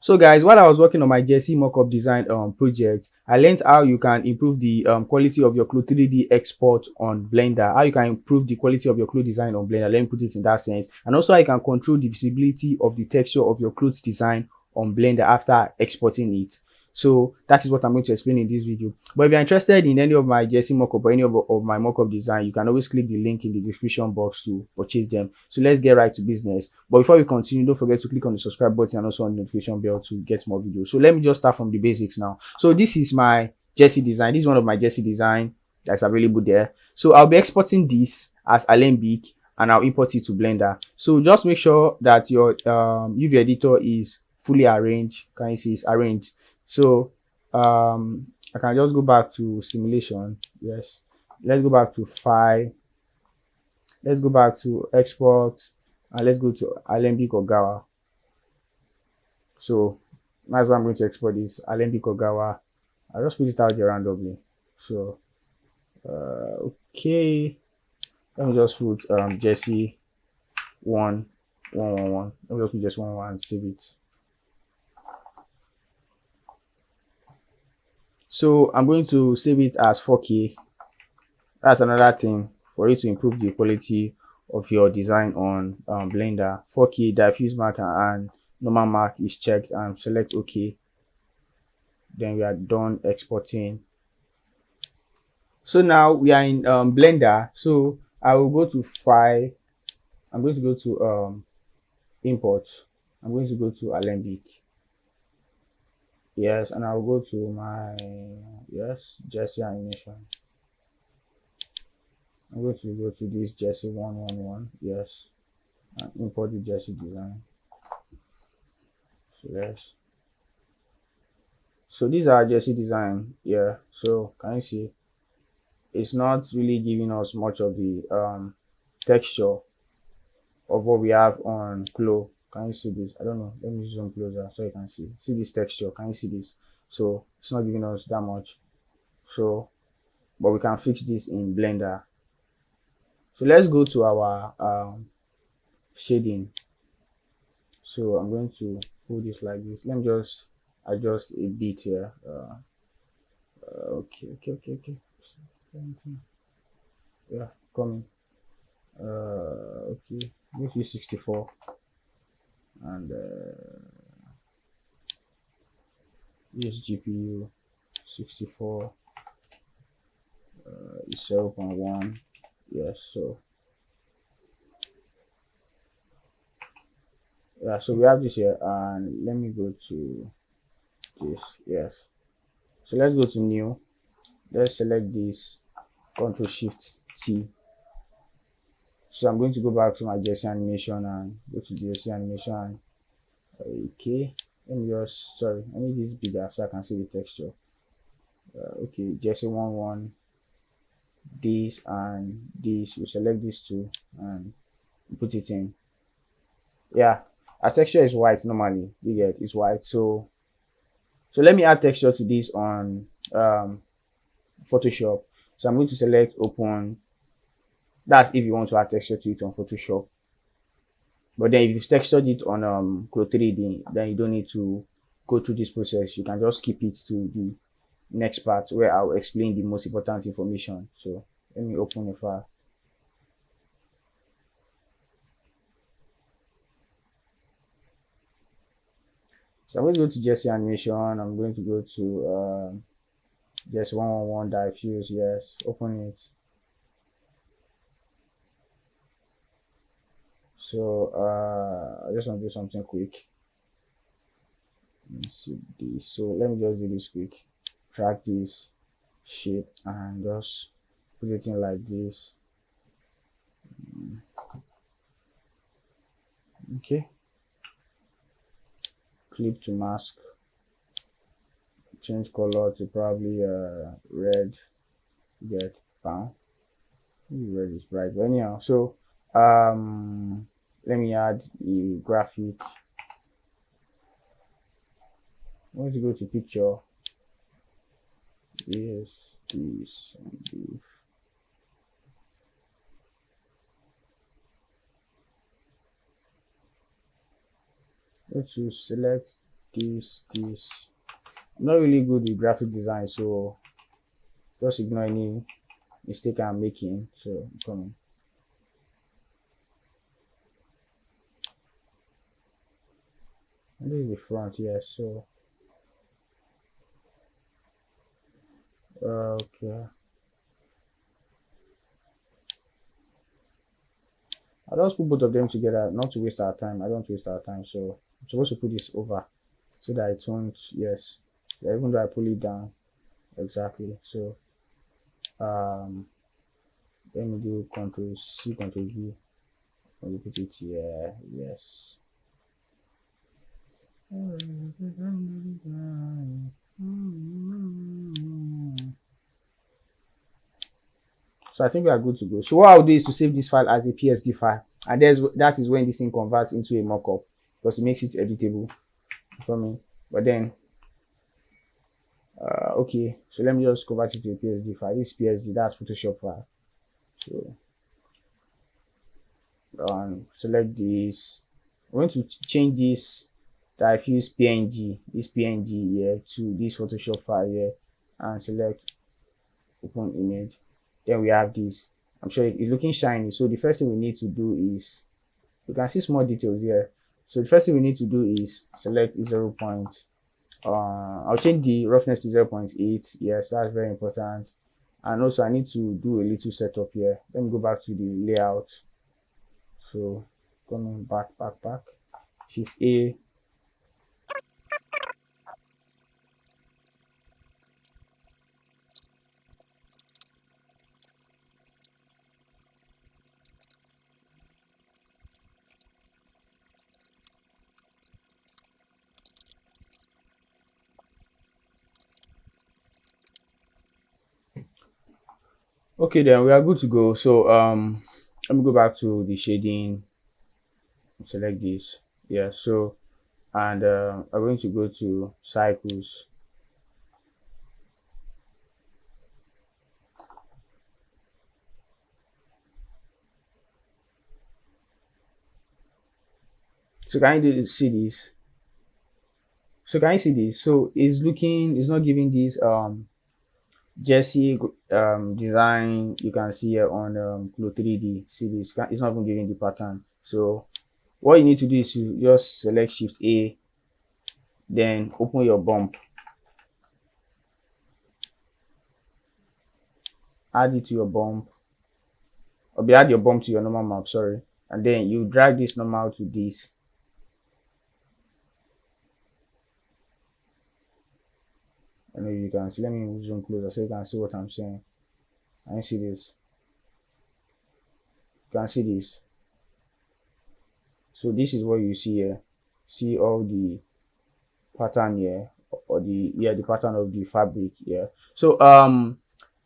So guys, while I was working on my Jesse mockup design project, I learned how you can improve the quality of your Clo3D export on Blender, how you can improve the quality of your clothes design on Blender. Let me put it in that sense. And also how you can control the visibility of the texture of your clothes design on Blender after exporting it. So that is what I'm going to explain in this video. But if you're interested in any of my Jesse mockup or any of my mockup design, you can always click the link in the description box to purchase them. So let's get right to business. But before we continue, don't forget to click on the subscribe button and also on the notification bell to get more videos. So let me just start from the basics now. So this is my Jesse design. This is one of my Jesse design that's available there. So I'll be exporting this as Alembic and I'll import it to Blender. So just make sure that your UV editor is fully arranged. Can you see it's arranged? So I can just go back to simulation. Yes, let's go back to file, let's go back to export, and let's go to Alembic or Gawa. So as I'm going to export this Alembic or Gawa, I'll just put it out here randomly. So okay, let me just put Jesse 1111. Let me just put just 11 and save it. So I'm going to save it as 4K. That's another thing for you to improve the quality of your design on Blender. 4K diffuse mark and normal mark is checked, and select OK. Then we are done exporting. So now we are in Blender. So I will go to File. I'm going to go to Import. I'm going to go to Alembic. Yes, and I'll go to my Jesse animation. I'm going to go to this Jesse 111. Yes, and import the Jesse design. So yes, so these are Jesse design. Yeah, so can you see it's not really giving us much of the texture of what we have on Clo. Can you see this? I don't know. Let me zoom closer so you can see this texture. Can you see this? So it's not giving us that much. So but we can fix this in Blender. So let's go to our shading. So I'm going to put this like this. Let me just adjust a bit here. Okay. Yeah, coming. Okay, let's use 64 and use GPU 64 is 0.1. Yes, so yeah, so we have this here, and let me go to this. Yes, so let's go to new. Let's select this, Ctrl Shift T. So I'm going to go back to my Jesse animation and go to Jesse animation. Okay, let me just, sorry, I need this bigger so I can see the texture. Okay, Jesse 11, this and this. We select these two and put it in. Yeah, our texture is white normally. You get it's white. So let me add texture to this on Photoshop. So I'm going to select open. That's if you want to add texture to it on Photoshop. But then if you've textured it on Clo3D, then you don't need to go through this process. You can just skip it to the next part where I'll explain the most important information. So let me open the file. So I'm going to go to Jesse animation. I'm going to go to Jesse 111 diffuse. Yes, open it. So I just want to do something quick. Let me see this. So let me just do this quick. Drag this shape and just put it in like this. Okay. Clip to mask. Change color to probably red. Get brown. Maybe red is bright, but anyhow. So let me add the graphic. I'm going to go to picture. Yes, this and this. Go to select this. I'm not really good with graphic design, so just ignore any mistake I'm making. So I'm coming. And this is the front, yes. So okay. I'll just put both of them together, not to waste our time. I don't waste our time, so I'm supposed to put this over so that it won't, yes. Yeah, even though I pull it down, exactly. So let me do Control C, Control V. Let me put it here, yes. So I think we are good to go. So what I'll do is to save this file as a PSD file, and that is when this thing converts into a mockup, because it makes it editable for me. But then okay, so let me just convert it to a PSD file. This PSD, that's Photoshop file. So select this. I'm going to change this diffuse PNG, this PNG here, to this Photoshop file here, and select open image. Then we have this. I'm sure it's looking shiny. So the first thing we need to do is, you can see small details here. So the first thing we need to do is select 0. I'll change the roughness to 0.8. Yes, that's very important. And also I need to do a little setup here. Let me go back to the layout. So coming back, Shift A. Okay, then we are good to go. So let me go back to the shading, select this. Yeah, so and I'm going to go to cycles. So can you see this? So can you see this? So it's not giving this Jesse design. You can see here on Clo3D. See this? It's not even giving the pattern. So what you need to do is to just select Shift A, then open your bump, add it to your bump, or add your bump to your normal map, sorry, and then you drag this normal to this. And maybe you can see, let me zoom closer so you can see what I'm saying. Can you see this? You can see this. So this is what you see here. See all the pattern here, or the pattern of the fabric here. So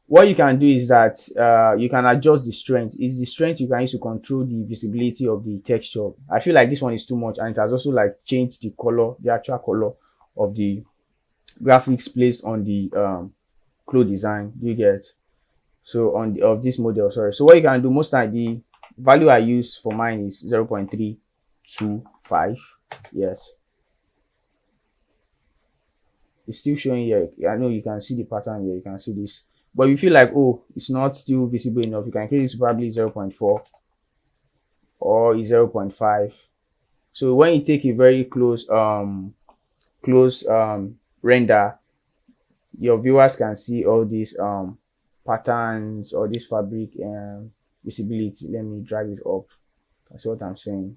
what you can do is that you can adjust the strength. It's the strength you can use to control the visibility of the texture. I feel like this one is too much, and it has also like changed the color, the actual color of the graphics placed on the Clo design. Do you get? So on the of this model, sorry. So what you can do, most time the value I use for mine is 0.325. Yes, it's still showing here. I know you can see the pattern here, you can see this, but if you feel like, oh, it's not still visible enough, you can increase it to probably 0.4 or 0.5. So when you take a very close render, your viewers can see all these patterns or this fabric visibility. Let me drag it up. That's what I'm saying.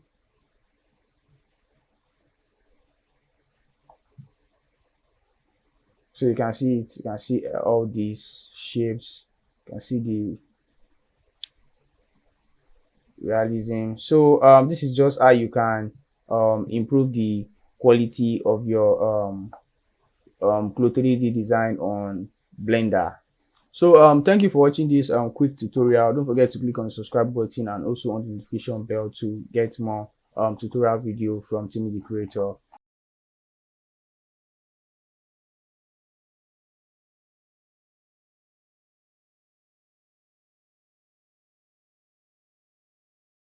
So you can see it. You can see all these shapes. You can see the realism. So this is just how you can improve the quality of your Clo3D design on Blender. So thank you for watching this quick tutorial. Don't forget to click on the subscribe button and also on the notification bell to get more tutorial video from Timmy the Creator.